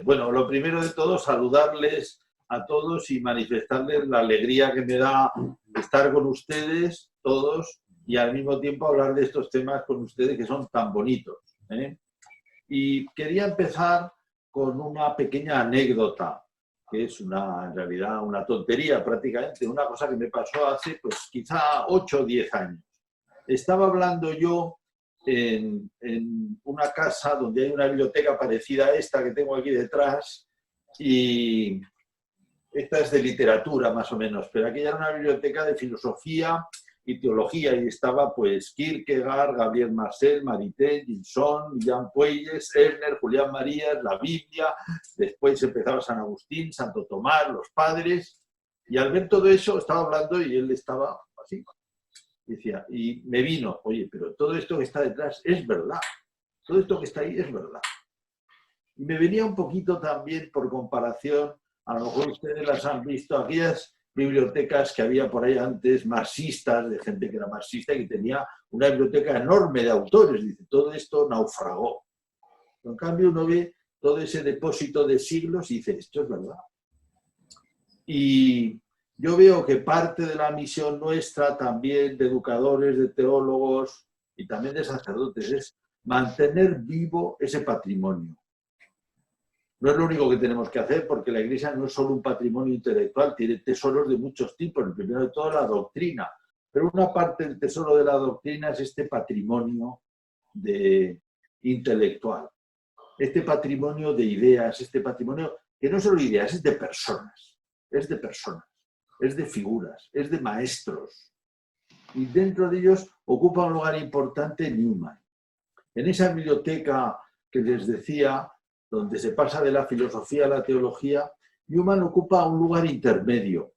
Bueno, lo primero de todo, saludarles a todos y manifestarles la alegría que me da estar con ustedes todos y al mismo tiempo hablar de estos temas con ustedes que son tan bonitos, ¿eh? Y quería empezar con una pequeña anécdota, que es en realidad una tontería prácticamente, una cosa que me pasó hace pues quizá 8 o 10 años. Estaba hablando yo en una casa donde hay una biblioteca parecida a esta que tengo aquí detrás, y esta es de literatura más o menos, pero aquella era una biblioteca de filosofía y teología, y estaba pues Kierkegaard, Gabriel Marcel, Maritain, Gilson, Jean Puelles, Ernest, Julián Marías, la Biblia, después empezaba San Agustín, Santo Tomás, los padres, y al ver todo eso estaba hablando y él estaba así, decía, y me vino, oye, pero todo esto que está detrás es verdad, todo esto que está ahí es verdad. Y me venía un poquito también por comparación, a lo mejor ustedes las han visto, aquellas bibliotecas que había por ahí antes, marxistas, de gente que era marxista y que tenía una biblioteca enorme de autores. Dice, todo esto naufragó. En cambio uno ve todo ese depósito de siglos y dice, esto es verdad. Y yo veo que parte de la misión nuestra también de educadores, de teólogos y también de sacerdotes es mantener vivo ese patrimonio. No es lo único que tenemos que hacer, porque la Iglesia no es solo un patrimonio intelectual, tiene tesoros de muchos tipos. El primero de todo, la doctrina. Pero una parte del tesoro de la doctrina es este patrimonio intelectual. Este patrimonio de ideas, este patrimonio que no es solo ideas, es de personas. Es de personas, es de figuras, es de maestros. Y dentro de ellos ocupa un lugar importante Newman. En esa biblioteca que les decía, donde se pasa de la filosofía a la teología, Newman ocupa un lugar intermedio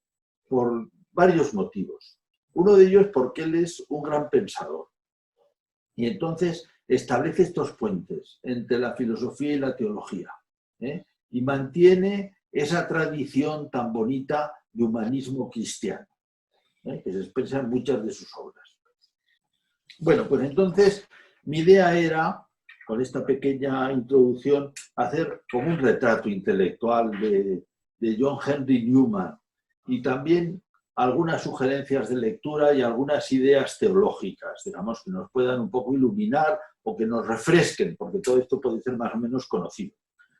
por varios motivos. Uno de ellos porque él es un gran pensador. Y entonces establece estos puentes entre la filosofía y la teología, ¿eh? Y mantiene esa tradición tan bonita de humanismo cristiano, ¿eh? Que se expresa en muchas de sus obras. Bueno, pues entonces mi idea era, con esta pequeña introducción, hacer como un retrato intelectual de John Henry Newman y también algunas sugerencias de lectura y algunas ideas teológicas, digamos, que nos puedan un poco iluminar o que nos refresquen, porque todo esto puede ser más o menos conocido.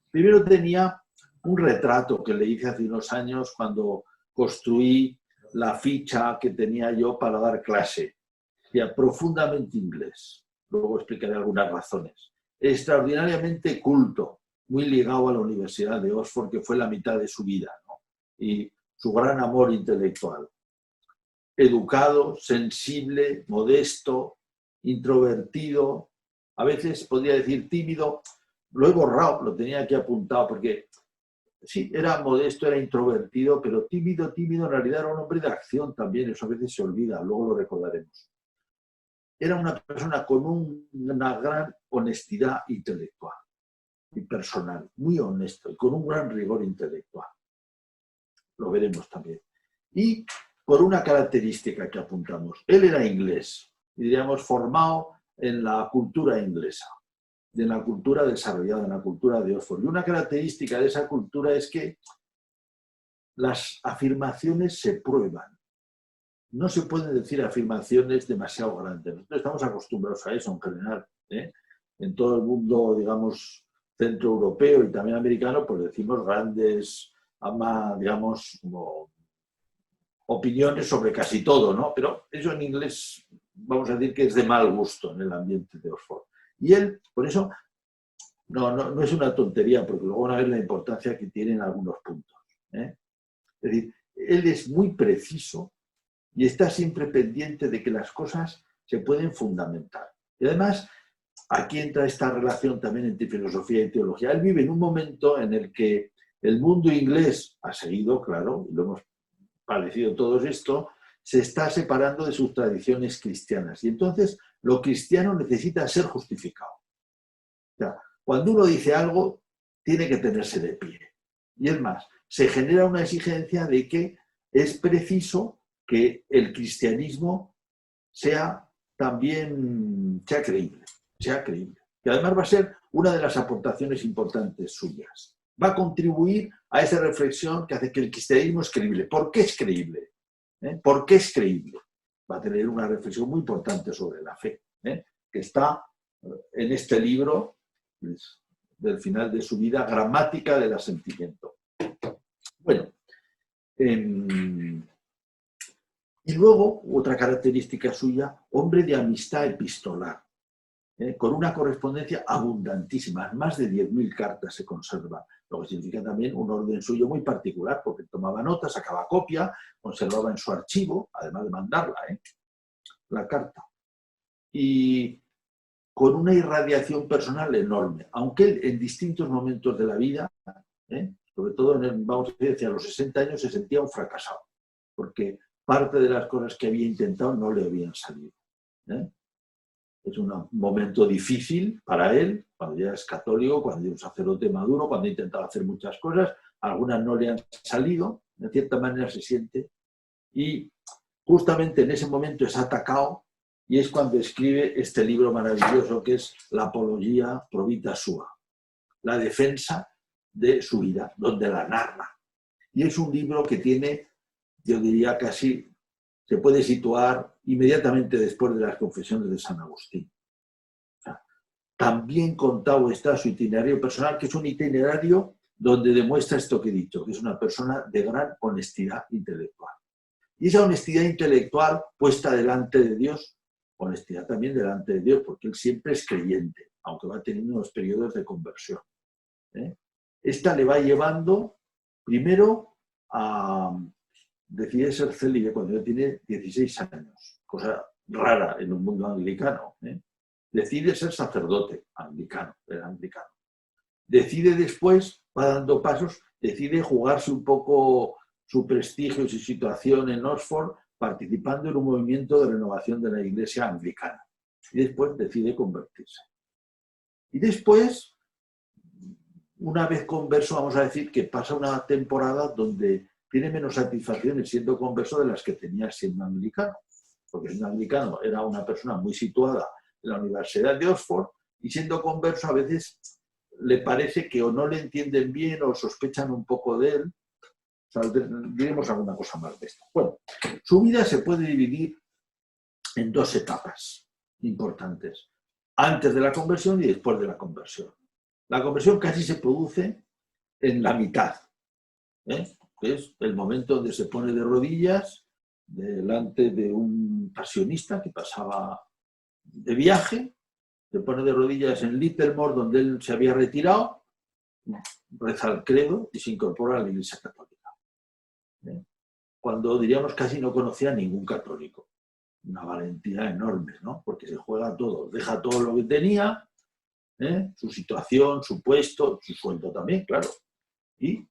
Primero tenía un retrato que le hice hace unos años cuando construí la ficha que tenía yo para dar clase. Decía, profundamente inglés. Luego explicaré algunas razones. Extraordinariamente culto, muy ligado a la Universidad de Oxford, que fue la mitad de su vida, ¿no? Y su gran amor intelectual. Educado, sensible, modesto, introvertido, a veces podría decir tímido. Lo he borrado, lo tenía aquí apuntado, porque sí, era modesto, era introvertido, pero tímido, en realidad era un hombre de acción también, eso a veces se olvida, luego lo recordaremos. Era una persona con una gran honestidad intelectual y personal, muy honesto y con un gran rigor intelectual. Lo veremos también. Y por una característica que apuntamos, él era inglés, diríamos formado en la cultura inglesa, en la cultura desarrollada, en la cultura de Oxford. Y una característica de esa cultura es que las afirmaciones se prueban. No se pueden decir afirmaciones demasiado grandes. Nosotros estamos acostumbrados a eso en general, ¿eh? En todo el mundo, digamos, centroeuropeo y también americano, pues decimos grandes, digamos, como opiniones sobre casi todo, ¿no? Pero eso en inglés, vamos a decir que es de mal gusto en el ambiente de Oxford. Y él, por eso, no es una tontería, porque luego van a ver la importancia que tiene en algunos puntos, ¿eh? Es decir, él es muy preciso y está siempre pendiente de que las cosas se pueden fundamentar. Y además, aquí entra esta relación también entre filosofía y teología. Él vive en un momento en el que el mundo inglés ha seguido, claro, y lo hemos padecido todo esto, se está separando de sus tradiciones cristianas. Y entonces lo cristiano necesita ser justificado. O sea, cuando uno dice algo, tiene que tenerse de pie. Y es más, se genera una exigencia de que es preciso que el cristianismo sea creíble. Y además va a ser una de las aportaciones importantes suyas. va a contribuir a esa reflexión que hace que el cristianismo es creíble. ¿Por qué es creíble? ¿Por qué es creíble? Va a tener una reflexión muy importante sobre la fe, que está en este libro del final de su vida, Gramática del Asentimiento. Bueno, y luego, otra característica suya, hombre de amistad epistolar, con una correspondencia abundantísima, más de 10.000 cartas se conservan, lo que significa también un orden suyo muy particular, porque tomaba notas, sacaba copia, conservaba en su archivo, además de mandarla, la carta. Y con una irradiación personal enorme, aunque él en distintos momentos de la vida, sobre todo vamos a decir, hacia los 60 años, se sentía un fracasado, porque parte de las cosas que había intentado no le habían salido. Es un momento difícil para él, cuando ya es católico, cuando ya es un sacerdote maduro, cuando ha intentado hacer muchas cosas, algunas no le han salido, de cierta manera se siente, y justamente en ese momento es atacado, y es cuando escribe este libro maravilloso que es La Apología Pro Vita Sua, la defensa de su vida, donde la narra. Y es un libro que tiene, yo diría casi, se puede situar inmediatamente después de las Confesiones de San Agustín. O sea, también contado está su itinerario personal, que es un itinerario donde demuestra esto que he dicho, que es una persona de gran honestidad intelectual. Y esa honestidad intelectual puesta delante de Dios, honestidad también delante de Dios, porque él siempre es creyente, aunque va teniendo unos periodos de conversión. Esta le va llevando primero a... Decide ser célibe cuando ya tiene 16 años, cosa rara en un mundo anglicano. Decide ser sacerdote anglicano, Decide después, va dando pasos, decide jugarse un poco su prestigio y su situación en Oxford, participando en un movimiento de renovación de la Iglesia anglicana. Y después decide convertirse. Y después, una vez converso, vamos a decir que pasa una temporada donde tiene menos satisfacciones siendo converso de las que tenía siendo anglicano. Porque siendo anglicano era una persona muy situada en la Universidad de Oxford y siendo converso a veces le parece que o no le entienden bien o sospechan un poco de él. O sea, diremos alguna cosa más de esto. Bueno, su vida se puede dividir en dos etapas importantes. Antes de la conversión y después de la conversión. La conversión casi se produce en la mitad. Que es el momento donde se pone de rodillas delante de un pasionista que pasaba de viaje, se pone de rodillas en Littlemore, donde él se había retirado, reza el credo y se incorpora a la Iglesia Católica. Cuando diríamos casi no conocía a ningún católico. Una valentía enorme, ¿no? Porque se juega todo, deja todo lo que tenía, su situación, su puesto, su sueldo también, claro, y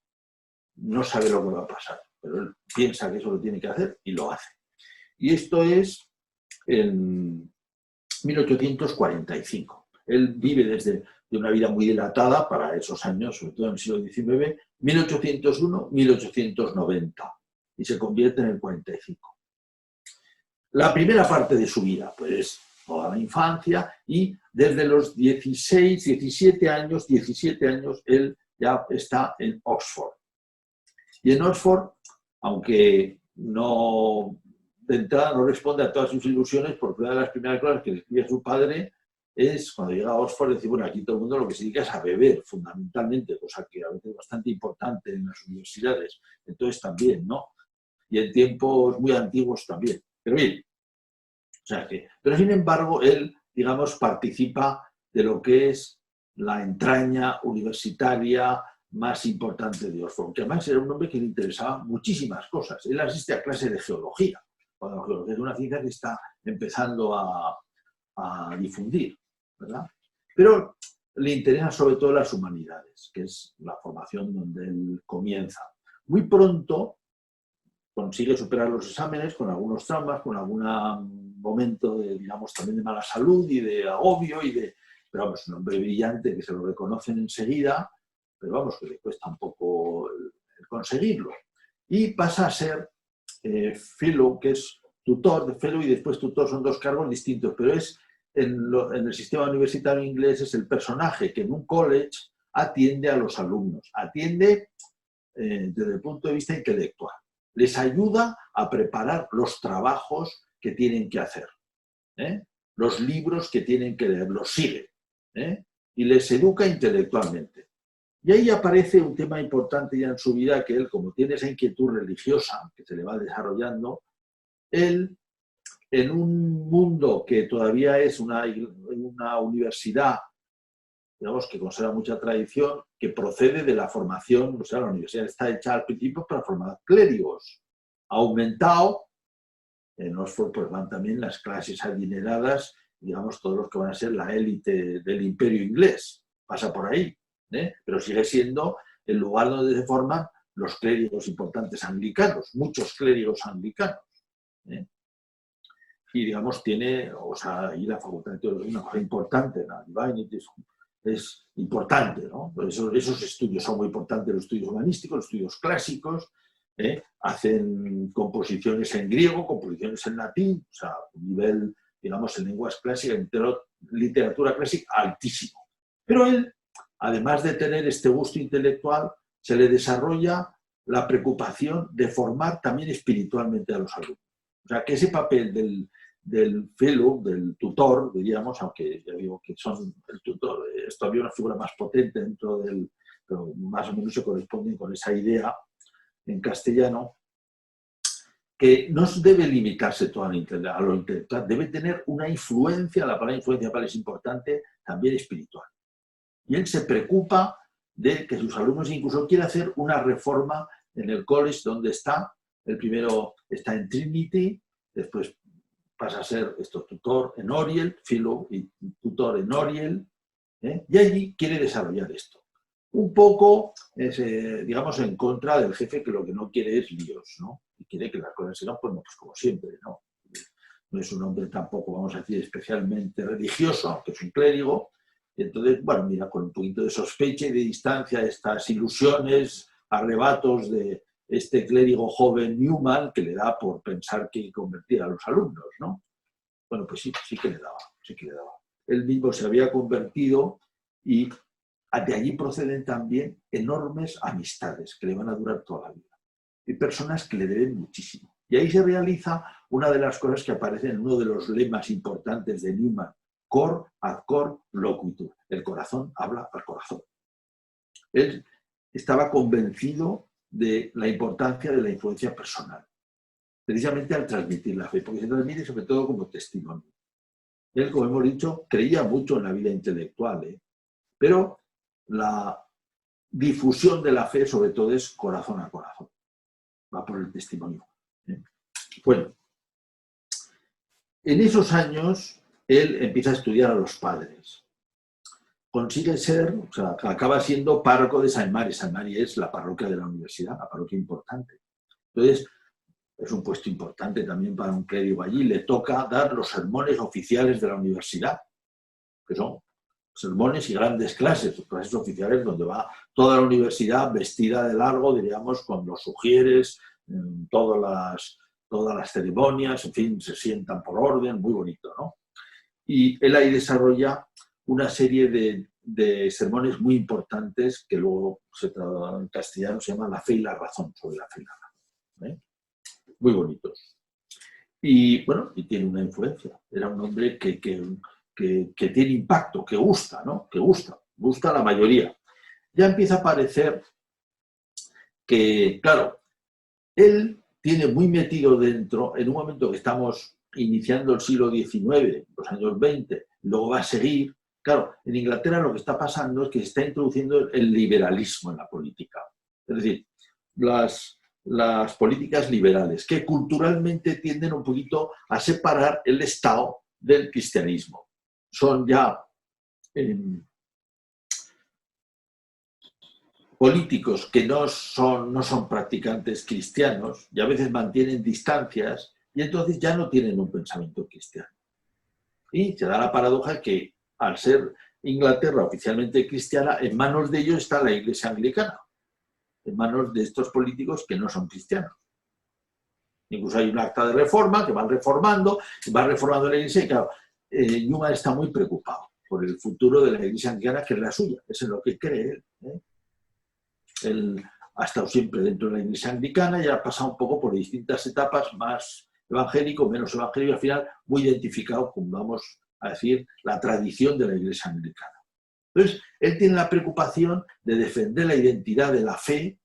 no sabe lo que va a pasar, pero él piensa que eso lo tiene que hacer y lo hace. Y esto es en 1845. Él vive de una vida muy dilatada para esos años, sobre todo en el siglo XIX, 1801-1890, y se convierte en el 45. La primera parte de su vida, pues toda la infancia, y desde los 16, 17 años, él ya está en Oxford. Y en Oxford, aunque no de entrada no responde a todas sus ilusiones, porque una de las primeras cosas que le escribe a su padre es, cuando llega a Oxford, decir, bueno, aquí todo el mundo lo que se dedica es a beber, fundamentalmente, cosa que a veces es bastante importante en las universidades. Entonces también, ¿no? Y en tiempos muy antiguos también. Pero bien, o sea que, pero sin embargo, él, digamos, participa de lo que es la entraña universitaria más importante de Oxford, que además era un hombre que le interesaba muchísimas cosas. Él asiste a clases de geología, cuando la geología es una ciencia que está empezando a difundir, ¿verdad? Pero le interesan sobre todo las humanidades, que es la formación donde él comienza. Muy pronto consigue superar los exámenes con algunos traumas, con algún momento de, digamos, también de mala salud y de agobio, pero vamos, un hombre brillante que se lo reconocen enseguida, pero vamos, que le cuesta un poco conseguirlo. Y pasa a ser fellow, que es tutor, de fellow y después tutor, son dos cargos distintos, pero es en el sistema universitario inglés es el personaje que en un college atiende a los alumnos, atiende desde el punto de vista intelectual. Les ayuda a preparar los trabajos que tienen que hacer, los libros que tienen que leer, los sigue, y les educa intelectualmente. Y ahí aparece un tema importante ya en su vida, que él, como tiene esa inquietud religiosa que se le va desarrollando, él, en un mundo que todavía es una universidad, digamos, que conserva mucha tradición, que procede de la formación, o sea, la universidad está hecha al principio para formar clérigos. Ha aumentado, en Oxford pues van también las clases adineradas, digamos, todos los que van a ser la élite del imperio inglés, pasa por ahí, pero sigue siendo el lugar donde se forman los clérigos importantes anglicanos, muchos clérigos anglicanos. Y, digamos, tiene, o sea, ahí la facultad de teología, una cosa importante, la Divinity es importante, ¿no? Esos estudios son muy importantes, los estudios humanísticos, los estudios clásicos, hacen composiciones en griego, composiciones en latín, o sea, un nivel, digamos, en lenguas clásicas, en literatura clásica, altísimo. Pero él, además de tener este gusto intelectual, se le desarrolla la preocupación de formar también espiritualmente a los alumnos. O sea, que ese papel del fellow, del tutor, diríamos, aunque ya digo que son el tutor, es todavía una figura más potente dentro del, pero más o menos se corresponden con esa idea en castellano, que no debe limitarse todo a lo intelectual, debe tener una influencia, la palabra influencia es importante, también espiritual. Y él se preocupa de que sus alumnos incluso quiere hacer una reforma en el college donde está. El primero está en Trinity, después pasa a ser tutor en Oriel, fellow y tutor en Oriel, y allí quiere desarrollar esto. Un poco, digamos, en contra del jefe, que lo que no quiere es líos, ¿no? Y quiere que las cosas sigan, pues como siempre, ¿no? No es un hombre tampoco, vamos a decir, especialmente religioso, aunque es un clérigo. Y entonces, bueno, mira, con un poquito de sospecha y de distancia, estas ilusiones, arrebatos de este clérigo joven Newman, que le da por pensar que convertir a los alumnos, ¿no? Bueno, pues sí que le daba, sí que le daba. Él mismo se había convertido y de allí proceden también enormes amistades que le van a durar toda la vida. Y personas que le deben muchísimo. Y ahí se realiza una de las cosas que aparecen en uno de los lemas importantes de Newman, cor ad cor loquitur. El corazón habla al corazón. Él estaba convencido de la importancia de la influencia personal, precisamente al transmitir la fe, porque se transmite sobre todo como testimonio. Él, como hemos dicho, creía mucho en la vida intelectual, pero la difusión de la fe sobre todo es corazón a corazón, va por el testimonio. Bueno, en esos años él empieza a estudiar a los padres. Consigue ser, o sea, acaba siendo párroco de Saint Mary. Saint Mary es la parroquia de la universidad, la parroquia importante. Entonces, es un puesto importante también para un clérigo allí. Le toca dar los sermones oficiales de la universidad, que son sermones y grandes clases oficiales donde va toda la universidad vestida de largo, diríamos, con los sugieres, todas las ceremonias, en fin, se sientan por orden, muy bonito, ¿no? Y él ahí desarrolla una serie de sermones muy importantes que luego en castellano se llama La fe y la razón, sobre la fe y la razón. Muy bonitos. Y bueno, y tiene una influencia. Era un hombre que tiene impacto, que gusta, ¿no? Que gusta a la mayoría. Ya empieza a parecer que, claro, él tiene muy metido dentro, en un momento que estamos iniciando el siglo XIX, los años 20, luego va a seguir. Claro, en Inglaterra lo que está pasando es que se está introduciendo el liberalismo en la política. Es decir, las políticas liberales, que culturalmente tienden un poquito a separar el Estado del cristianismo. Son ya políticos que no son practicantes cristianos y a veces mantienen distancias y entonces ya no tienen un pensamiento cristiano. Y se da la paradoja que al ser Inglaterra oficialmente cristiana, en manos de ellos está la Iglesia anglicana, en manos de estos políticos que no son cristianos. Incluso hay un acta de reforma que van reformando la Iglesia y claro, Newman está muy preocupado. por el futuro de la Iglesia anglicana, que es la suya, es en lo que cree él. Él ha estado siempre dentro de la Iglesia anglicana y ha pasado un poco por distintas etapas, más evangélico, menos evangélico, y al final muy identificado con, vamos a decir, la tradición de la Iglesia anglicana. Entonces, él tiene la preocupación de defender la identidad de la fe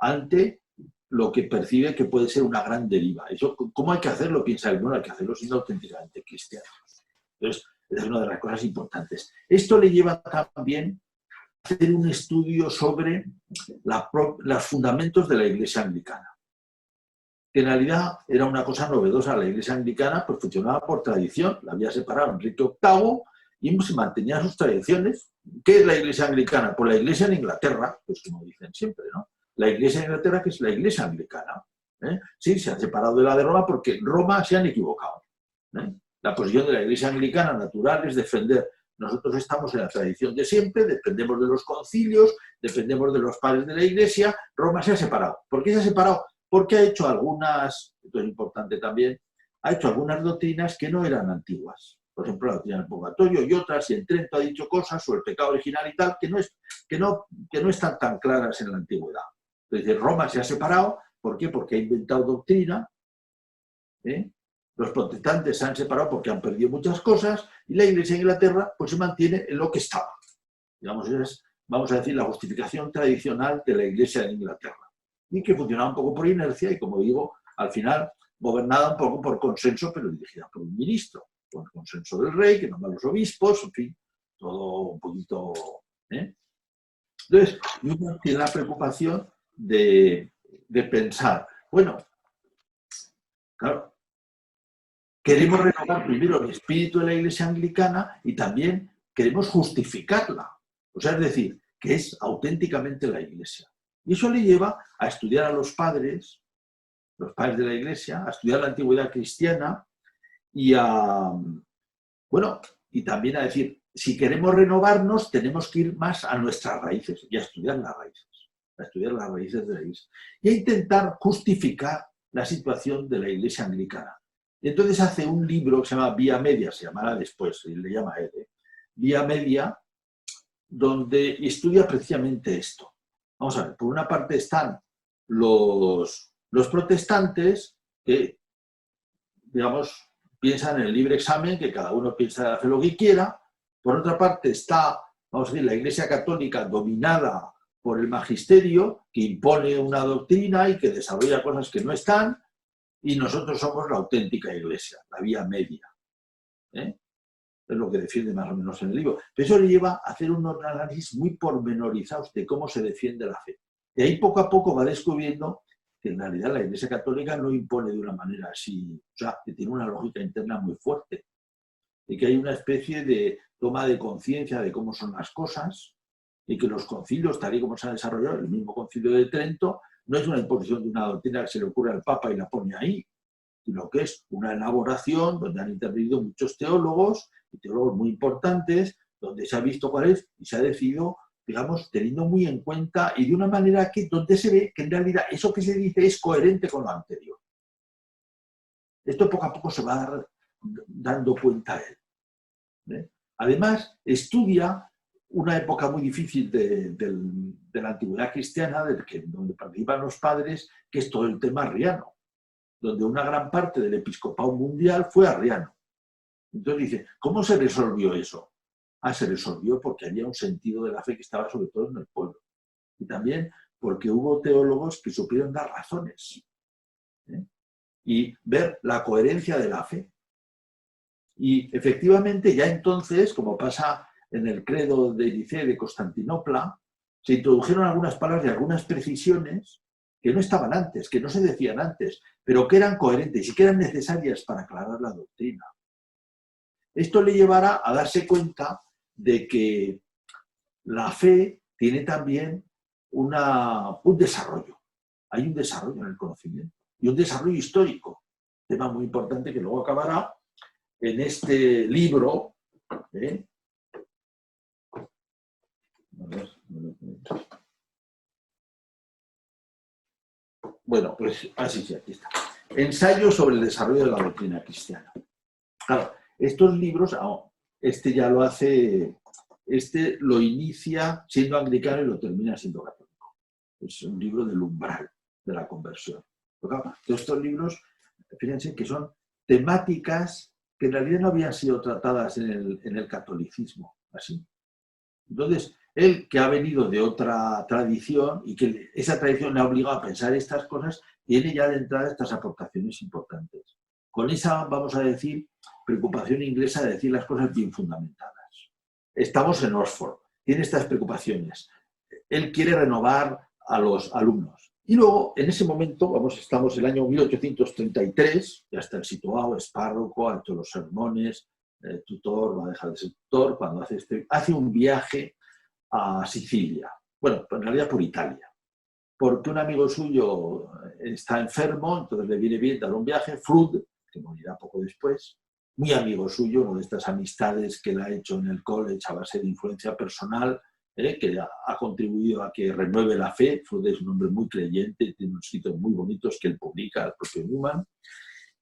ante lo que percibe que puede ser una gran deriva. Eso, ¿cómo hay que hacerlo? Piensa él, bueno, hay que hacerlo siendo auténticamente cristianos. Entonces, es una de las cosas importantes. Esto le lleva también a hacer un estudio sobre los fundamentos de la Iglesia anglicana, que en realidad era una cosa novedosa. La Iglesia anglicana pues funcionaba por tradición, la había separado Enrique VIII y se mantenía sus tradiciones. ¿Qué es la Iglesia anglicana? Pues la Iglesia en Inglaterra, pues como dicen siempre, ¿no? La Iglesia en Inglaterra, que es la Iglesia anglicana. Sí, se han separado de la de Roma porque en Roma se han equivocado. La posición de la Iglesia anglicana natural es defender. Nosotros estamos en la tradición de siempre, dependemos de los concilios, dependemos de los padres de la Iglesia. Roma se ha separado. ¿Por qué se ha separado? Porque ha hecho algunas, esto es importante también, ha hecho algunas doctrinas que no eran antiguas. Por ejemplo, la doctrina del purgatorio y otras, y en Trento ha dicho cosas sobre el pecado original y tal, que no están tan claras en la antigüedad. Entonces, Roma se ha separado. ¿Por qué? Porque ha inventado doctrina. Los protestantes se han separado porque han perdido muchas cosas y la Iglesia de Inglaterra pues se mantiene en lo que estaba. Digamos, es, vamos a decir, la justificación tradicional de la Iglesia de Inglaterra. Y que funcionaba un poco por inercia y, como digo, al final gobernada un poco por consenso, pero dirigida por un ministro, con el consenso del rey, que nombra a los obispos, en fin, todo un poquito... Entonces, uno tiene la preocupación de pensar, bueno, claro, queremos renovar primero el espíritu de la Iglesia anglicana y también queremos justificarla. O sea, es decir, que es auténticamente la Iglesia. Y eso le lleva a estudiar a los padres de la Iglesia, a estudiar la antigüedad cristiana y y también a decir, si queremos renovarnos, tenemos que ir más a nuestras raíces y a estudiar las raíces de la Iglesia. Y a intentar justificar la situación de la Iglesia anglicana. Y entonces hace un libro que se llama Vía Media, se llamará después, y le llama él, Vía Media, donde estudia precisamente esto. Vamos a ver, por una parte están los protestantes que, digamos, piensan en el libre examen, que cada uno piensa hacer lo que quiera. Por otra parte está, vamos a decir, la Iglesia católica dominada por el magisterio, que impone una doctrina y que desarrolla cosas que no están, y nosotros somos la auténtica Iglesia, la vía media. Es lo que defiende más o menos en el libro. Pero eso le lleva a hacer unos análisis muy pormenorizados de cómo se defiende la fe. Y ahí poco a poco va descubriendo que en realidad la Iglesia católica no impone de una manera así, o sea, que tiene una lógica interna muy fuerte. Y que hay una especie de toma de conciencia de cómo son las cosas, y que los concilios, tal y como se han desarrollado, el mismo concilio de Trento, no es una imposición de una doctrina que se le ocurre al Papa y la pone ahí, sino que es una elaboración donde han intervenido muchos teólogos, y teólogos muy importantes, donde se ha visto cuál es y se ha decidido, digamos, teniendo muy en cuenta y de una manera donde se ve que en realidad eso que se dice es coherente con lo anterior. Esto poco a poco se va dando cuenta él. Además, estudia una época muy difícil de la antigüedad cristiana, donde participan los padres, que es todo el tema arriano, donde una gran parte del episcopado mundial fue arriano. Entonces dice, ¿cómo se resolvió eso? Se resolvió porque había un sentido de la fe que estaba sobre todo en el pueblo. Y también porque hubo teólogos que supieron dar razones y ver la coherencia de la fe. Y efectivamente ya entonces, como pasa en el credo de Nicea de Constantinopla, se introdujeron algunas palabras y algunas precisiones que no estaban antes, que no se decían antes, pero que eran coherentes y que eran necesarias para aclarar la doctrina. Esto le llevará a darse cuenta de que la fe tiene también un desarrollo. Hay un desarrollo en el conocimiento y un desarrollo histórico, tema muy importante que luego acabará en este libro. Bueno, pues así sí, aquí está. Ensayo sobre el desarrollo de la doctrina cristiana. Claro, estos libros, este ya lo hace, este lo inicia siendo anglicano y lo termina siendo católico. Es un libro del umbral de la conversión. Pero claro, todos estos libros, fíjense que son temáticas que en realidad no habían sido tratadas en el catolicismo, así. Entonces, él que ha venido de otra tradición y que esa tradición le ha obligado a pensar estas cosas, tiene ya de entrada estas aportaciones importantes. Con esa, vamos a decir, preocupación inglesa de decir las cosas bien fundamentadas. Estamos en Oxford, tiene estas preocupaciones. Él quiere renovar a los alumnos. Y luego, en ese momento, estamos en el año 1833, ya está el situado, es párroco, ha hecho los sermones, tutor, va a dejar de ser tutor, cuando hace un viaje a Sicilia, bueno, en realidad por Italia, porque un amigo suyo está enfermo, entonces le viene bien dar un viaje, Flood, que morirá poco después, muy amigo suyo, una de estas amistades que él ha hecho en el college a base de influencia personal, que ha contribuido a que renueve la fe. Flood es un hombre muy creyente, tiene unos escritos muy bonitos que él publica al propio Newman,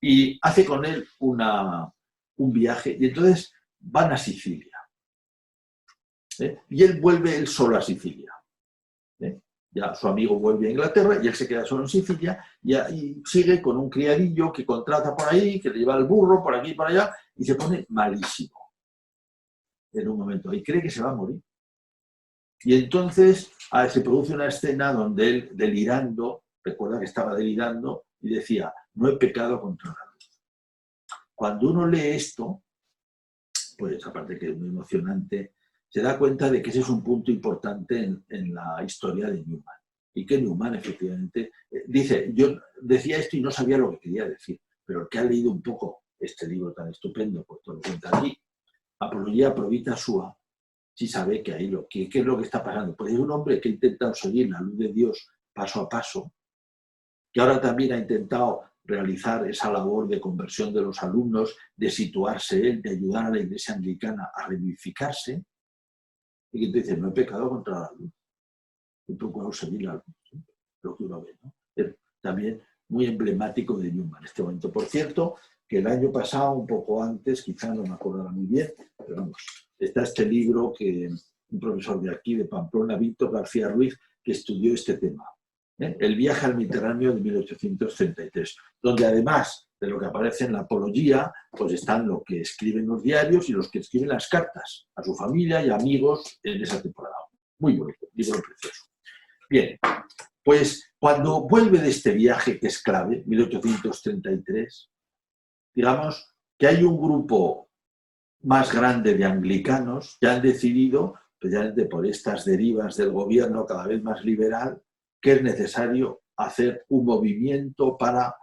y hace con él un viaje, y entonces van a Sicilia. Y él vuelve él solo a Sicilia. Ya su amigo vuelve a Inglaterra y él se queda solo en Sicilia y sigue con un criadillo que contrata por ahí, que le lleva el burro por aquí y por allá, y se pone malísimo en un momento. Y cree que se va a morir. Y entonces se produce una escena donde él, delirando, recuerda que estaba delirando, y decía, no he pecado contra la luz. Cuando uno lee esto, pues aparte que es muy emocionante, se da cuenta de que ese es un punto importante en la historia de Newman. Y que Newman, efectivamente, dice, yo decía esto y no sabía lo que quería decir, pero el que ha leído un poco este libro tan estupendo, pues todo lo cuenta aquí, Apología pro vita sua, sí sabe que ahí ¿qué es lo que está pasando? Pues es un hombre que ha intentado seguir la luz de Dios paso a paso, que ahora también ha intentado realizar esa labor de conversión de los alumnos, de situarse él, de ayudar a la Iglesia anglicana a revivificarse, y que te dice, no he pecado contra la luz, he procurado seguir la luz, ¿sí? Lo que uno ve, ¿no? Es también muy emblemático de Newman en este momento. Por cierto, que el año pasado, un poco antes, quizá no me acordará muy bien, pero vamos, está este libro que un profesor de aquí, de Pamplona, Víctor García Ruiz, que estudió este tema. El viaje al Mediterráneo de 1833, donde además de lo que aparece en la Apología, pues están lo que escriben los diarios y los que escriben las cartas a su familia y amigos en esa temporada. Muy bonito, libro precioso. Bien, pues cuando vuelve de este viaje, que es clave, 1833, digamos que hay un grupo más grande de anglicanos que han decidido, precisamente por estas derivas del gobierno cada vez más liberal, que es necesario hacer un movimiento para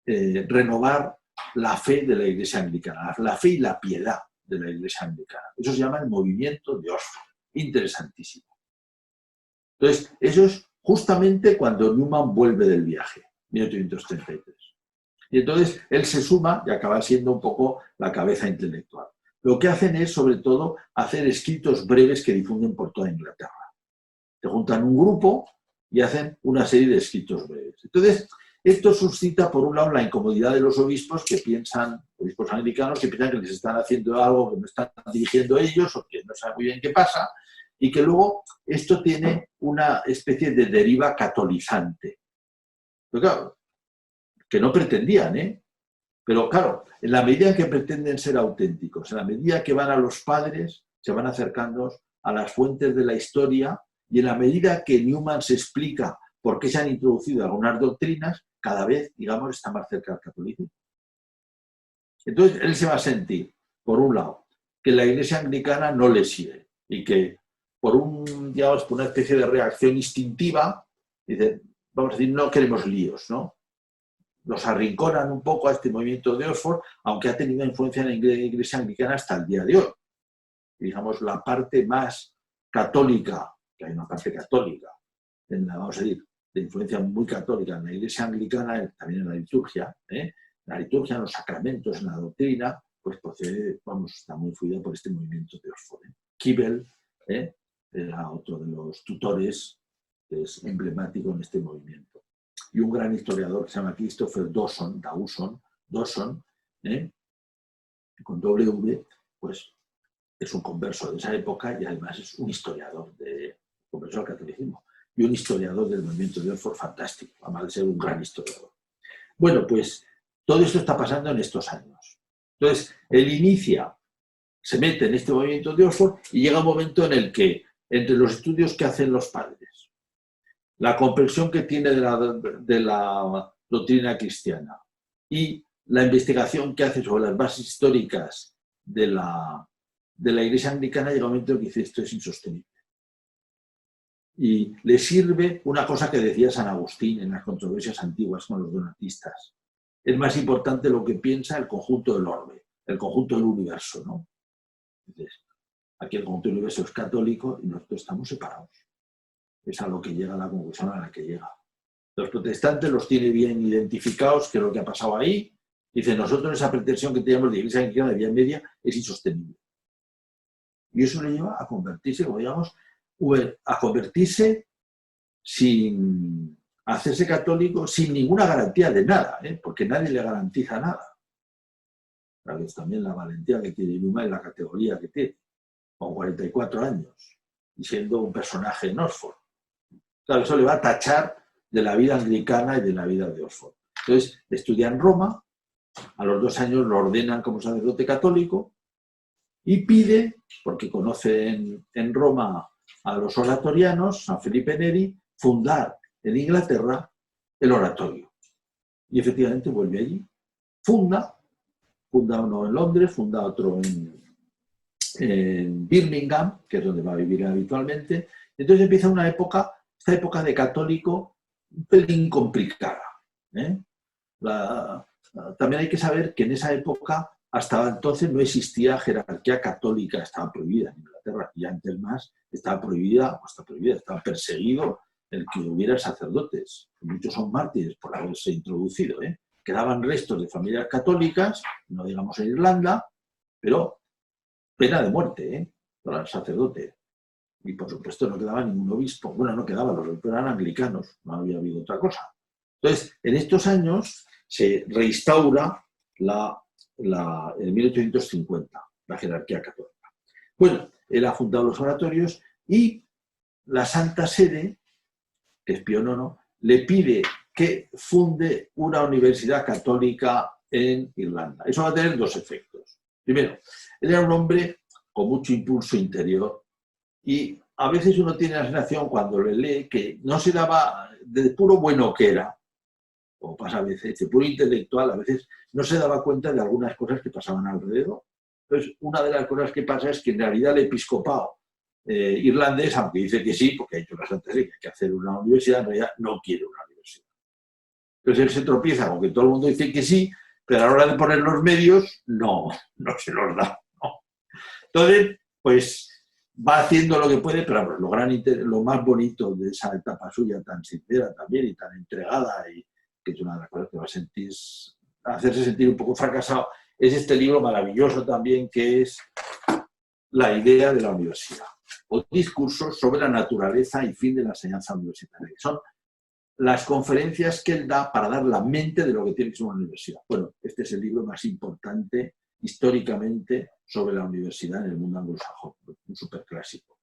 renovar la fe de la Iglesia anglicana, la fe y la piedad de la Iglesia anglicana. Eso se llama el movimiento de Oxford. Interesantísimo. Entonces, eso es justamente cuando Newman vuelve del viaje, 1833. Y entonces él se suma y acaba siendo un poco la cabeza intelectual. Lo que hacen es, sobre todo, hacer escritos breves que difunden por toda Inglaterra. Se juntan un grupo y hacen una serie de escritos breves. Entonces, esto suscita, por un lado, la incomodidad de los obispos que piensan, obispos anglicanos, que piensan que les están haciendo algo que no están dirigiendo ellos o que no saben muy bien qué pasa, y que luego esto tiene una especie de deriva catolizante. Pero claro, que no pretendían, ¿eh? Pero claro, en la medida en que pretenden ser auténticos, en la medida que van a los padres, se van acercando a las fuentes de la historia, y en la medida que Newman se explica por qué se han introducido algunas doctrinas, cada vez, digamos, está más cerca del catolicismo. Entonces, él se va a sentir, por un lado, que la Iglesia anglicana no le sigue y que por una especie de reacción instintiva, dice, vamos a decir, no queremos líos, ¿no? Los arrinconan un poco a este movimiento de Oxford, aunque ha tenido influencia en la Iglesia anglicana hasta el día de hoy. Digamos, la parte más católica, que hay una parte católica, vamos a decir, de influencia muy católica en la Iglesia anglicana, también en la liturgia, en los sacramentos, en la doctrina, pues está muy influida por este movimiento de Oxford. Keble era otro de los tutores que es emblemático en este movimiento. Y un gran historiador que se llama Christopher Dawson, con W, pues es un converso de esa época y además es un historiador, converso al catolicismo, y un historiador del movimiento de Oxford fantástico, además de ser un gran historiador. Bueno, pues todo esto está pasando en estos años. Entonces, él inicia, se mete en este movimiento de Oxford y llega un momento en el que, entre los estudios que hacen los padres, la comprensión que tiene de la doctrina cristiana y la investigación que hace sobre las bases históricas de la Iglesia anglicana, llega un momento en que dice esto es insostenible. Y le sirve una cosa que decía San Agustín en las controversias antiguas con los donatistas. Es más importante lo que piensa el conjunto del orbe, el conjunto del universo, ¿no? Entonces, aquí el conjunto del universo es católico y nosotros estamos separados. Es a lo que llega la conclusión a la que llega. Los protestantes los tiene bien identificados, que es lo que ha pasado ahí. Dice, nosotros esa pretensión que teníamos de Iglesia Anglicana de vía media es insostenible. Y eso le lleva a convertirse, como digamos, a convertirse sin hacerse católico, sin ninguna garantía de nada, porque nadie le garantiza nada. Claro, es también la valentía que tiene Numa en la categoría que tiene, con 44 años, y siendo un personaje en Oxford. Claro, eso le va a tachar de la vida anglicana y de la vida de Oxford. Entonces, estudia en Roma, a los 2 años lo ordenan como sacerdote católico y pide, porque conoce en Roma a los oratorianos, San Felipe Neri, fundar en Inglaterra el oratorio. Y efectivamente vuelve allí, funda uno en Londres, funda otro en Birmingham, que es donde va a vivir habitualmente. Entonces empieza esta época de católico un pelín complicada. También hay que saber que en esa época, hasta entonces, no existía jerarquía católica, estaba prohibida en Inglaterra, y antes más estaba perseguido el que hubiera sacerdotes. Muchos son mártires por haberse introducido. Quedaban restos de familias católicas, no digamos en Irlanda, pero pena de muerte para el sacerdote. Y por supuesto no quedaba ningún obispo. Bueno, no quedaba, los obispos eran anglicanos, no había habido otra cosa. Entonces, en estos años se reinstaura en 1850 la jerarquía católica. Bueno, él ha fundado los oratorios y la Santa Sede, que es Pío IX, le pide que funde una universidad católica en Irlanda. Eso va a tener 2 efectos. Primero, él era un hombre con mucho impulso interior y a veces uno tiene la sensación cuando le lee que no se daba de puro bueno que era, como pasa a veces, de puro intelectual, a veces no se daba cuenta de algunas cosas que pasaban alrededor. Entonces, una de las cosas que pasa es que en realidad el episcopado irlandés, aunque dice que sí, porque ha hecho la Santa Sede que hay que hacer una universidad, en realidad no quiere una universidad. Entonces él se tropieza con que todo el mundo dice que sí, pero a la hora de poner los medios, no se los da. No. Entonces, pues va haciendo lo que puede, pero lo más bonito de esa etapa suya, tan sincera también y tan entregada, y que es una de las cosas que va a hacerse sentir un poco fracasado, es este libro maravilloso también, que es La idea de la universidad, o discursos sobre la naturaleza y fin de la enseñanza universitaria, que son las conferencias que él da para dar la mente de lo que tiene que ser una universidad. Bueno, este es el libro más importante históricamente sobre la universidad en el mundo anglosajón, un superclásico.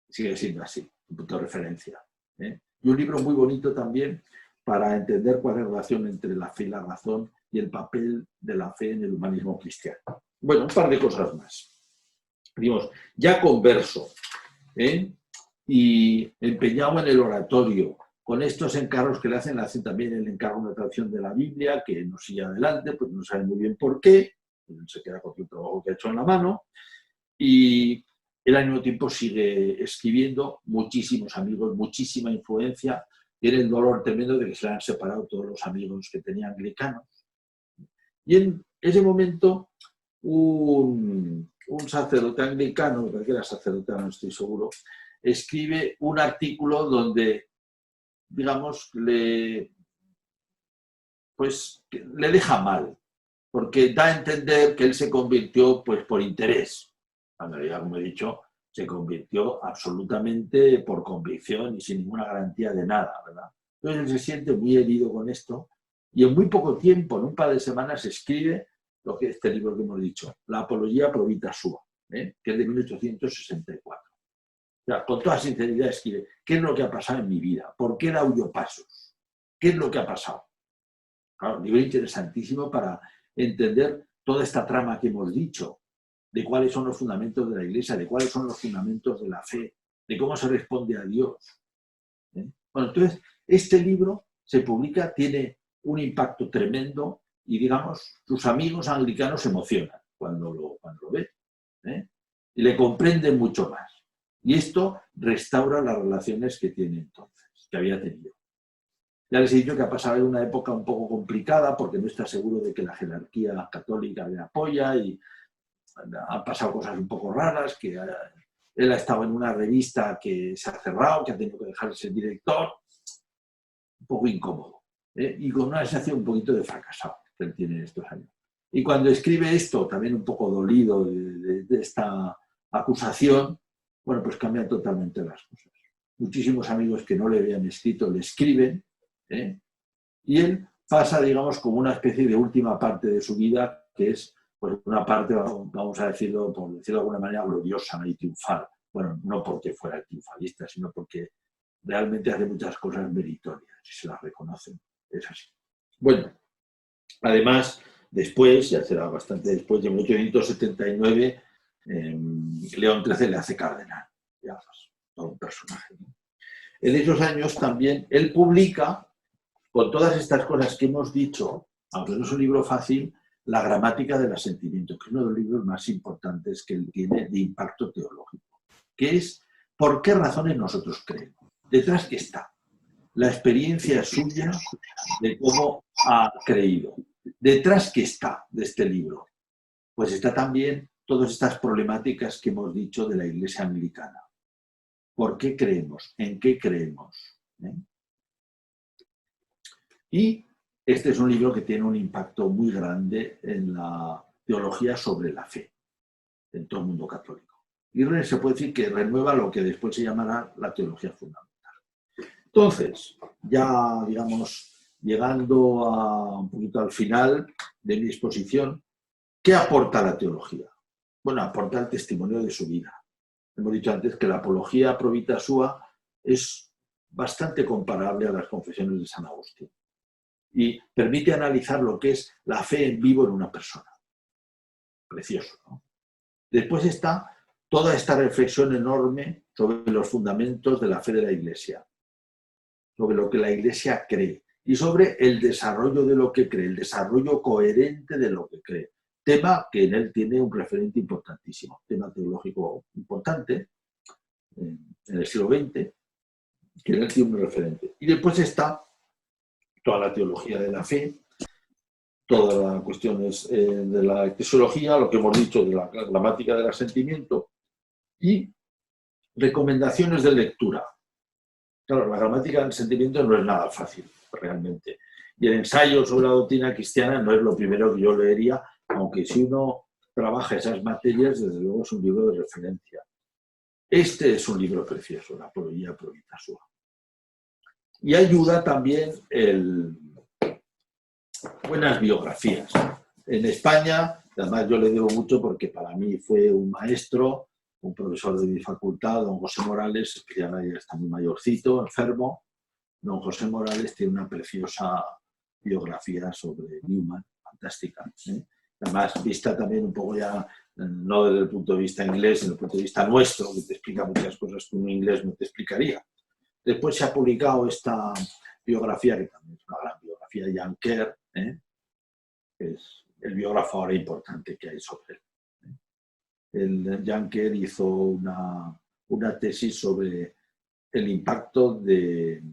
Sigue siendo así, un punto de referencia. Y un libro muy bonito también para entender cuál es la relación entre la fe y la razón y el papel de la fe en el humanismo cristiano. Bueno, un par de cosas más. Digamos, ya converso, y empeñado en el oratorio, con estos encargos que le hacen también el encargo de una traducción de la Biblia, que no sigue adelante, pues no sabe muy bien por qué, se queda con el trabajo que ha hecho en la mano, y él al mismo tiempo sigue escribiendo, muchísimos amigos, muchísima influencia, tiene el dolor tremendo de que se le han separado todos los amigos que tenía anglicanos. Y en ese momento, un sacerdote anglicano, me parece que era sacerdote, no estoy seguro, escribe un artículo donde, digamos, le deja mal, porque da a entender que él se convirtió pues, por interés. En realidad, como he dicho, se convirtió absolutamente por convicción y sin ninguna garantía de nada, ¿verdad? Entonces él se siente muy herido con esto y en muy poco tiempo, en un par de semanas, escribe este libro que hemos dicho, La Apología Pro Vita Sua, que es de 1864. O sea, con toda sinceridad escribe, ¿qué es lo que ha pasado en mi vida? ¿Por qué he dado yo pasos? ¿Qué es lo que ha pasado? Claro, un libro interesantísimo para entender toda esta trama que hemos dicho, de cuáles son los fundamentos de la Iglesia, de cuáles son los fundamentos de la fe, de cómo se responde a Dios. Bueno, entonces, este libro se publica, tiene un impacto tremendo y, digamos, sus amigos anglicanos se emocionan cuando lo ven, y le comprenden mucho más. Y esto restaura las relaciones que tiene entonces, que había tenido. Ya les he dicho que ha pasado en una época un poco complicada porque no está seguro de que la jerarquía católica le apoya y han pasado cosas un poco raras, que él ha estado en una revista que se ha cerrado, que ha tenido que dejar de ser director, un poco incómodo, y con una sensación un poquito de fracasado que él tiene en estos años. Y cuando escribe esto, también un poco dolido de esta acusación, bueno, pues cambian totalmente las cosas. Muchísimos amigos que no le habían escrito le escriben, y él pasa, digamos, como una especie de última parte de su vida, que es pues, una parte, vamos a decirlo, por decirlo de alguna manera, gloriosa y triunfal. Bueno, no porque fuera triunfalista, sino porque realmente hace muchas cosas meritorias y se las reconocen. Es así. Bueno, además, después, ya será bastante después, de 1879, León XIII le hace cardenal. Ya, pues, todo un personaje, ¿no? En esos años también él publica, con todas estas cosas que hemos dicho, aunque no es un libro fácil, La gramática del asentimiento, que es uno de los libros más importantes que él tiene de impacto teológico, que es ¿por qué razones nosotros creemos? Detrás que está la experiencia suya de cómo ha creído. Detrás que está de este libro, pues está también todas estas problemáticas que hemos dicho de la Iglesia anglicana. ¿Por qué creemos? ¿En qué creemos? Y este es un libro que tiene un impacto muy grande en la teología sobre la fe, en todo el mundo católico. Y se puede decir que renueva lo que después se llamará la teología fundamental. Entonces, ya, digamos, llegando un poquito al final de mi exposición, ¿qué aporta la teología? Bueno, aporta el testimonio de su vida. Hemos dicho antes que la apología pro vita sua es bastante comparable a las confesiones de San Agustín y permite analizar lo que es la fe en vivo en una persona. Precioso, ¿no? Después está toda esta reflexión enorme sobre los fundamentos de la fe de la Iglesia, sobre lo que la Iglesia cree y sobre el desarrollo de lo que cree, el desarrollo coherente de lo que cree. Tema que en él tiene un referente importantísimo, tema teológico importante en el siglo XX, que en él tiene un referente. Y después está toda la teología de la fe, todas las cuestiones de la eclesiología, lo que hemos dicho de la gramática del asentimiento y recomendaciones de lectura. Claro, la gramática del sentimiento no es nada fácil, realmente. Y el ensayo sobre la doctrina cristiana no es lo primero que yo leería, aunque si uno trabaja esas materias, desde luego es un libro de referencia. Este es un libro precioso, La Apología pro vita sua. Y ayuda también buenas biografías. En España, además yo le debo mucho porque para mí fue un maestro, un profesor de mi facultad, don José Morales, que ya está muy mayorcito, enfermo. Don José Morales tiene una preciosa biografía sobre Newman, fantástica. Además, vista también un poco ya, no desde el punto de vista inglés, sino desde el punto de vista nuestro, que te explica muchas cosas que un inglés no te explicaría. Después se ha publicado esta biografía, que también es una gran biografía, de Jan Kerr, que es el biógrafo ahora importante que hay sobre él. El Jan Kerr hizo una tesis sobre el impacto de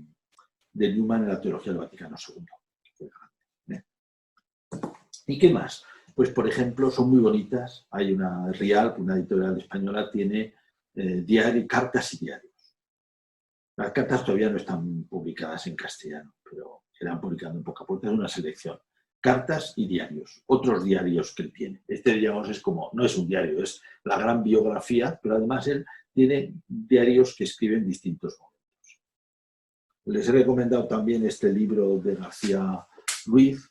Newman en la teología del Vaticano II. ¿Y qué más? Pues, por ejemplo, son muy bonitas. Hay una Rial, una editorial española, tiene cartas y diarios. Las cartas todavía no están publicadas en castellano, pero se irán publicando en poco a poco. Es una selección. Cartas y diarios, otros diarios que él tiene. Este, digamos, es como, no es un diario, es la gran biografía, pero además él tiene diarios que escribe en distintos momentos. Les he recomendado también este libro de García Ruiz,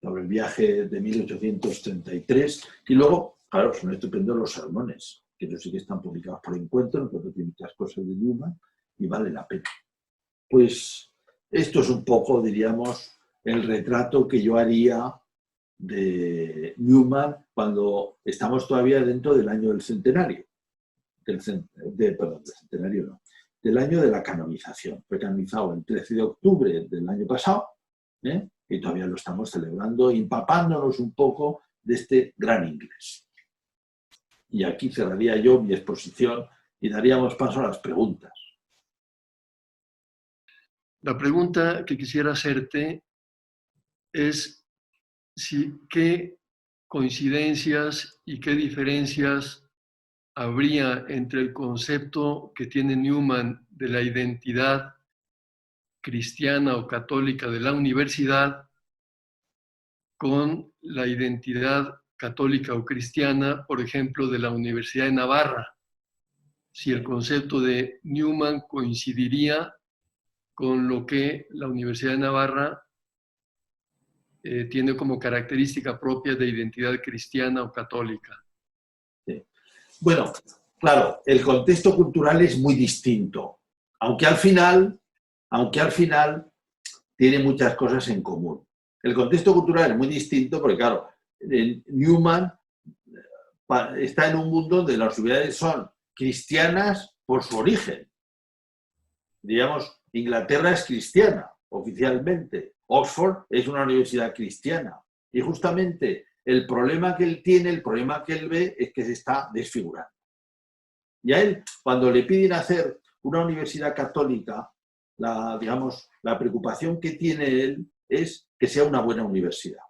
sobre el viaje de 1833, y luego, claro, son estupendos los sermones, que no sí que están publicados por Encuentro, Encuentro tiene muchas cosas de Newman, y vale la pena. Pues esto es un poco, diríamos, el retrato que yo haría de Newman cuando estamos todavía dentro del año del centenario, del centenario no, del año de la canonización. Fue canonizado el 13 de octubre del año pasado, y todavía lo estamos celebrando, empapándonos un poco de este gran inglés. Y aquí cerraría yo mi exposición y daríamos paso a las preguntas. La pregunta que quisiera hacerte es qué coincidencias y qué diferencias habría entre el concepto que tiene Newman de la identidad cristiana o católica de la universidad con la identidad católica o cristiana, por ejemplo, de la Universidad de Navarra. Si el concepto de Newman coincidiría con lo que la Universidad de Navarra tiene como característica propia de identidad cristiana o católica. Sí. Bueno, claro, el contexto cultural es muy distinto, aunque al final tiene muchas cosas en común. El contexto cultural es muy distinto porque, claro, Newman está en un mundo donde las universidades son cristianas por su origen. Digamos, Inglaterra es cristiana, oficialmente. Oxford es una universidad cristiana. Y justamente el problema que él tiene, el problema que él ve, es que se está desfigurando. Y a él, cuando le piden hacer una universidad católica, la preocupación que tiene él es que sea una buena universidad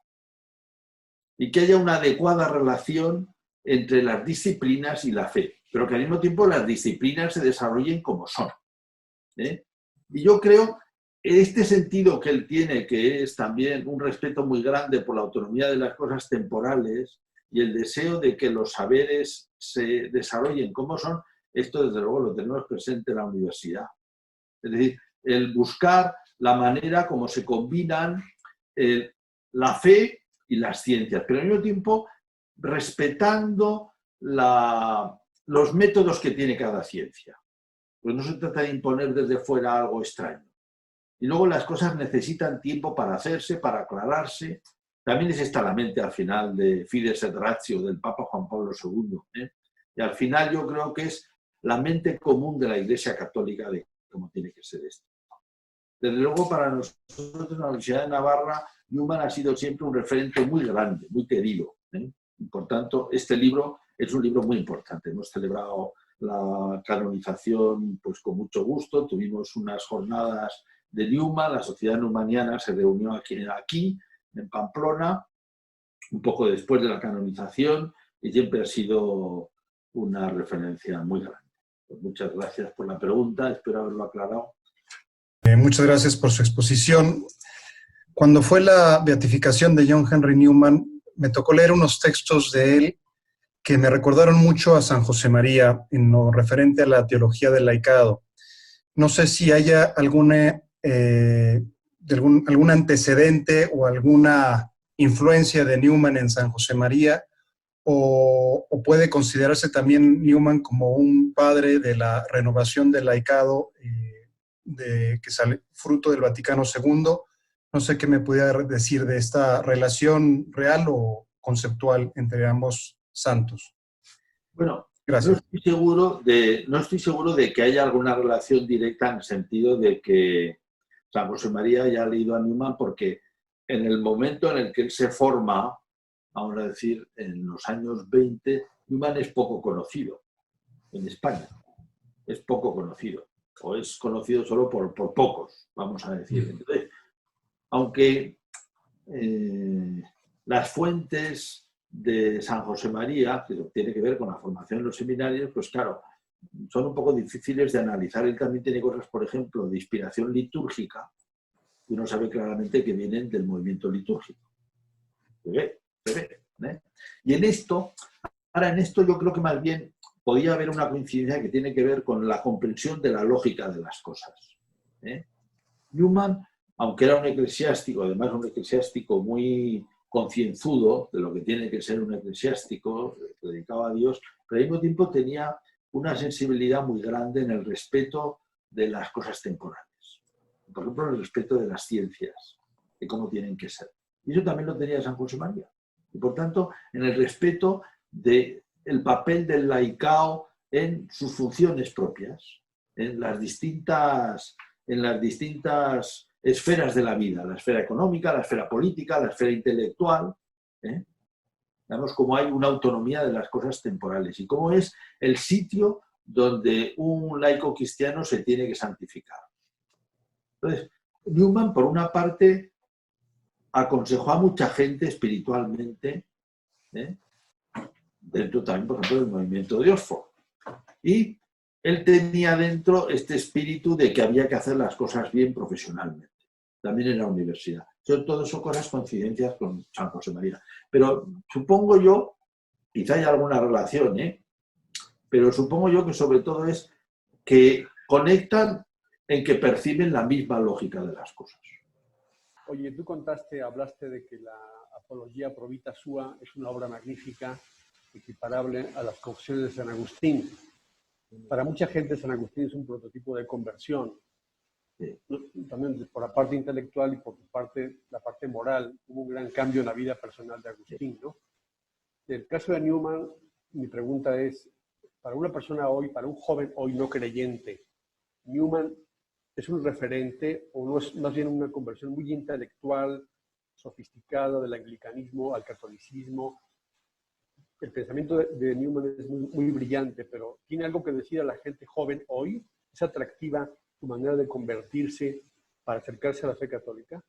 y que haya una adecuada relación entre las disciplinas y la fe, pero que al mismo tiempo las disciplinas se desarrollen como son. Y yo creo este sentido que él tiene, que es también un respeto muy grande por la autonomía de las cosas temporales y el deseo de que los saberes se desarrollen como son, esto desde luego lo tenemos presente en la universidad. Es decir, el buscar la manera como se combinan la fe y las ciencias, pero al mismo tiempo respetando los métodos que tiene cada ciencia. Pues no se trata de imponer desde fuera algo extraño. Y luego las cosas necesitan tiempo para hacerse, para aclararse. También es esta la mente al final de Fides et Ratio del Papa Juan Pablo II. Y al final yo creo que es la mente común de la Iglesia Católica de cómo tiene que ser esto. Desde luego para nosotros en la Universidad de Navarra, Newman ha sido siempre un referente muy grande, muy querido. Y por tanto, este libro es un libro muy importante. Hemos celebrado la canonización pues, con mucho gusto. Tuvimos unas jornadas de Newman, la Sociedad Newmaniana se reunió aquí, en Pamplona, un poco después de la canonización, y siempre ha sido una referencia muy grande. Pues muchas gracias por la pregunta, espero haberlo aclarado. Muchas gracias por su exposición. Cuando fue la beatificación de John Henry Newman, me tocó leer unos textos de él que me recordaron mucho a San José María en lo referente a la teología del laicado. No sé si haya algún antecedente o alguna influencia de Newman en San José María, o puede considerarse también Newman como un padre de la renovación del laicado que sale fruto del Vaticano II. No sé qué me pudiera decir de esta relación real o conceptual entre ambos santos. Bueno, gracias. No estoy seguro de que haya alguna relación directa en el sentido de que San José María haya leído a Newman, porque en el momento en el que él se forma, vamos a decir, en los años 20, Newman es poco conocido en España. Es poco conocido, o es conocido solo por pocos, vamos a decir. Entonces, aunque las fuentes de San José María, que tiene que ver con la formación en los seminarios, pues claro, son un poco difíciles de analizar. Él también tiene cosas, por ejemplo, de inspiración litúrgica, y uno sabe claramente que vienen del movimiento litúrgico. Se ve. Y en esto yo creo que más bien podía haber una coincidencia que tiene que ver con la comprensión de la lógica de las cosas. Newman, aunque era un eclesiástico, además un eclesiástico muy concienzudo de lo que tiene que ser un eclesiástico dedicado a Dios, pero al mismo tiempo tenía una sensibilidad muy grande en el respeto de las cosas temporales. Por ejemplo, en el respeto de las ciencias, de cómo tienen que ser. Y eso también lo tenía San José María. Y por tanto, en el respeto del papel del laicao en sus funciones propias, en las distintas esferas de la vida, la esfera económica, la esfera política, la esfera intelectual. Vemos cómo hay una autonomía de las cosas temporales y cómo es el sitio donde un laico cristiano se tiene que santificar. Entonces, Newman, por una parte, aconsejó a mucha gente espiritualmente, dentro también, por ejemplo, del movimiento de Oxford. Y él tenía dentro este espíritu de que había que hacer las cosas bien profesionalmente, también en la universidad. Todo son cosas, coincidencias con San José María. Pero supongo yo, quizá hay alguna relación, pero supongo yo que sobre todo es que conectan en que perciben la misma lógica de las cosas. Oye, tú hablaste de que la Apología Pro Vita Sua es una obra magnífica, equiparable a las Confesiones de San Agustín. Para mucha gente San Agustín es un prototipo de conversión. Sí. También por la parte intelectual y por la parte moral, hubo un gran cambio en la vida personal de Agustín, ¿no? En el caso de Newman, mi pregunta es, para una persona hoy, para un joven hoy no creyente, ¿Newman es un referente o no es más bien una conversión muy intelectual, sofisticada del anglicanismo al catolicismo? El pensamiento de Newman es muy brillante, pero ¿tiene algo que decir a la gente joven hoy? ¿Es atractiva su manera de convertirse para acercarse a la fe católica?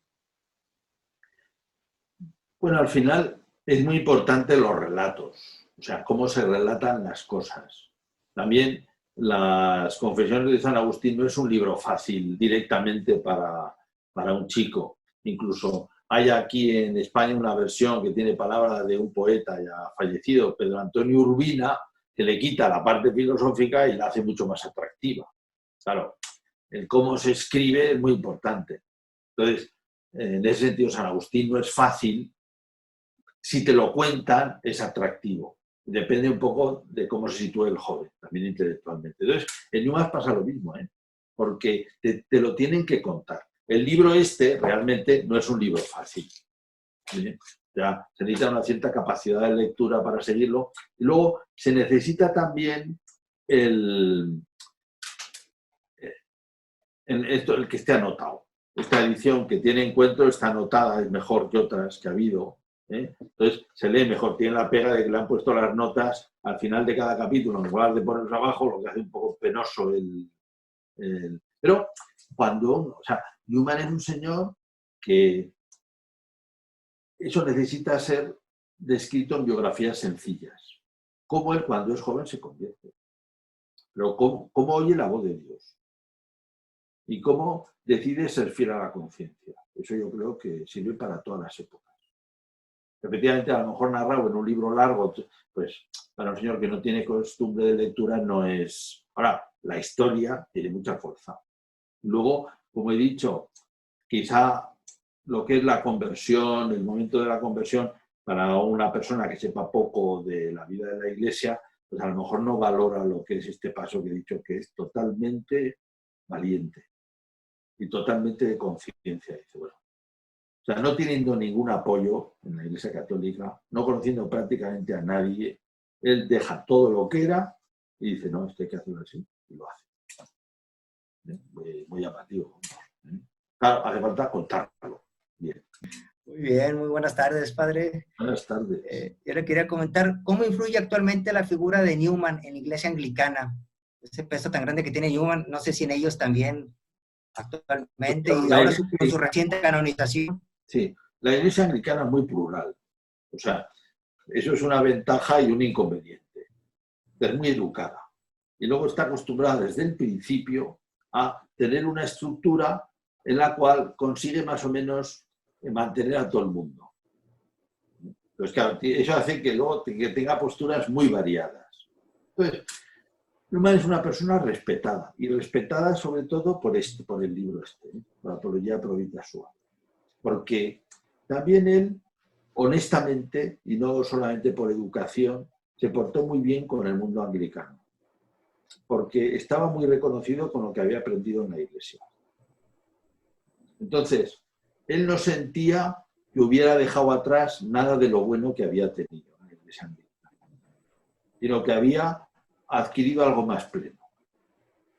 Bueno, al final es muy importante los relatos, o sea, cómo se relatan las cosas. También las Confesiones de San Agustín no es un libro fácil directamente para un chico. Incluso hay aquí en España una versión que tiene palabras de un poeta ya fallecido, Pedro Antonio Urbina, que le quita la parte filosófica y la hace mucho más atractiva. Claro, el cómo se escribe es muy importante. Entonces, en ese sentido, San Agustín no es fácil. Si te lo cuentan, es atractivo. Depende un poco de cómo se sitúe el joven, también intelectualmente. Entonces, en Newman pasa lo mismo, porque te lo tienen que contar. El libro realmente no es un libro fácil. Ya se necesita una cierta capacidad de lectura para seguirlo. Y luego se necesita también el que esté anotado. Esta edición que tiene encuentro está anotada, es mejor que otras que ha habido. Entonces se lee mejor, tiene la pega de que le han puesto las notas al final de cada capítulo, en lugar de ponerlos abajo, lo que hace un poco penoso Pero Newman es un señor que eso necesita ser descrito en biografías sencillas. Cómo él cuando es joven se convierte, pero cómo oye la voz de Dios y cómo decide ser fiel a la conciencia. Eso yo creo que sirve para todas las épocas. Efectivamente, a lo mejor narrado en un libro largo, pues para un señor que no tiene costumbre de lectura no es... Ahora, la historia tiene mucha fuerza. Luego, como he dicho, quizá lo que es la conversión, el momento de la conversión, para una persona que sepa poco de la vida de la Iglesia, pues a lo mejor no valora lo que es este paso que he dicho, que es totalmente valiente y totalmente de conciencia. Dice, bueno, o sea, no teniendo ningún apoyo en la Iglesia Católica, no conociendo prácticamente a nadie, él deja todo lo que era y dice, no, esto hay que hacerlo así, y lo hace. Muy llamativo. Claro, hace falta contarlo. Bien. Muy bien, muy buenas tardes, padre. Buenas tardes. Yo le quería comentar, ¿cómo influye actualmente la figura de Newman en la Iglesia Anglicana? Ese peso tan grande que tiene Newman, no sé si en ellos también actualmente, y ahora con su reciente canonización. Sí, la Iglesia Anglicana es muy plural. O sea, eso es una ventaja y un inconveniente. Es muy educada. Y luego está acostumbrada desde el principio a tener una estructura en la cual consigue más o menos mantener a todo el mundo. Pues claro, eso hace que luego tenga posturas muy variadas. Entonces, Newman es una persona respetada, y respetada sobre todo por el libro la Apología Pro Vita Sua. Porque también él honestamente, y no solamente por educación, se portó muy bien con el mundo anglicano, porque estaba muy reconocido con lo que había aprendido en la Iglesia. Entonces, él no sentía que hubiera dejado atrás nada de lo bueno que había tenido en la Iglesia anglicana, sino que había adquirido algo más pleno.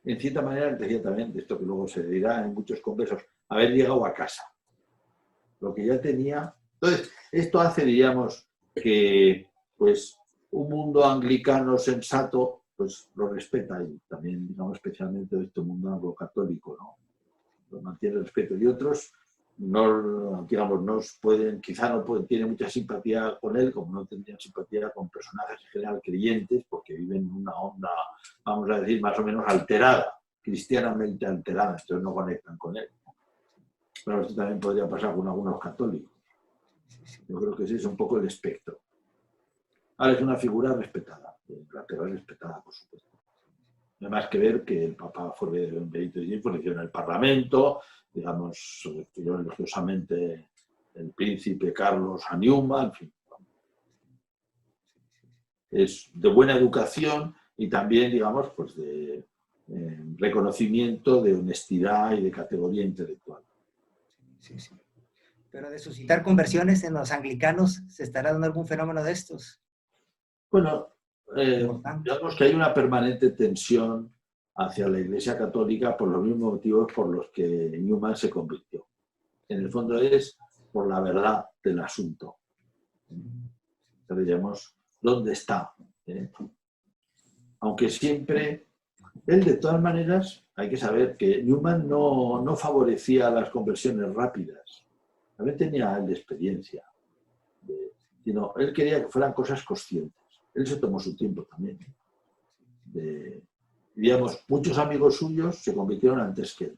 En cierta manera, decía también, de esto que luego se dirá en muchos conversos, haber llegado a casa. Lo que ya tenía. Entonces, esto hace, diríamos, que pues, un mundo anglicano sensato pues, lo respeta y también, digamos, especialmente este mundo anglo-católico, ¿no? Lo mantiene el respeto. Y otros no, digamos, no pueden, quizá no pueden, tienen mucha simpatía con él, como no tendrían simpatía con personajes en general creyentes, porque viven en una onda, vamos a decir, más o menos alterada, cristianamente alterada, entonces no conectan con él. Pero esto también podría pasar con algunos católicos. Yo creo que ese es un poco el espectro. Ahora es una figura respetada, pero es respetada, por supuesto. No hay más que ver que el Papa Benedicto XVI forneció en el Parlamento, digamos, refirió elogiosamente el príncipe Carlos a Newman, en fin. Es de buena educación y también, digamos, pues de reconocimiento de honestidad y de categoría intelectual. Sí, sí. Pero de suscitar conversiones en los anglicanos, ¿se estará dando algún fenómeno de estos? Bueno, digamos que hay una permanente tensión hacia la Iglesia Católica por los mismos motivos por los que Newman se convirtió. En el fondo es por la verdad del asunto. Entonces, digamos, ¿dónde está? Aunque siempre, él de todas maneras, hay que saber que Newman no favorecía las conversiones rápidas. También tenía él de experiencia. Sino, él quería que fueran cosas conscientes. Él se tomó su tiempo también. Digamos, muchos amigos suyos se convirtieron antes que él.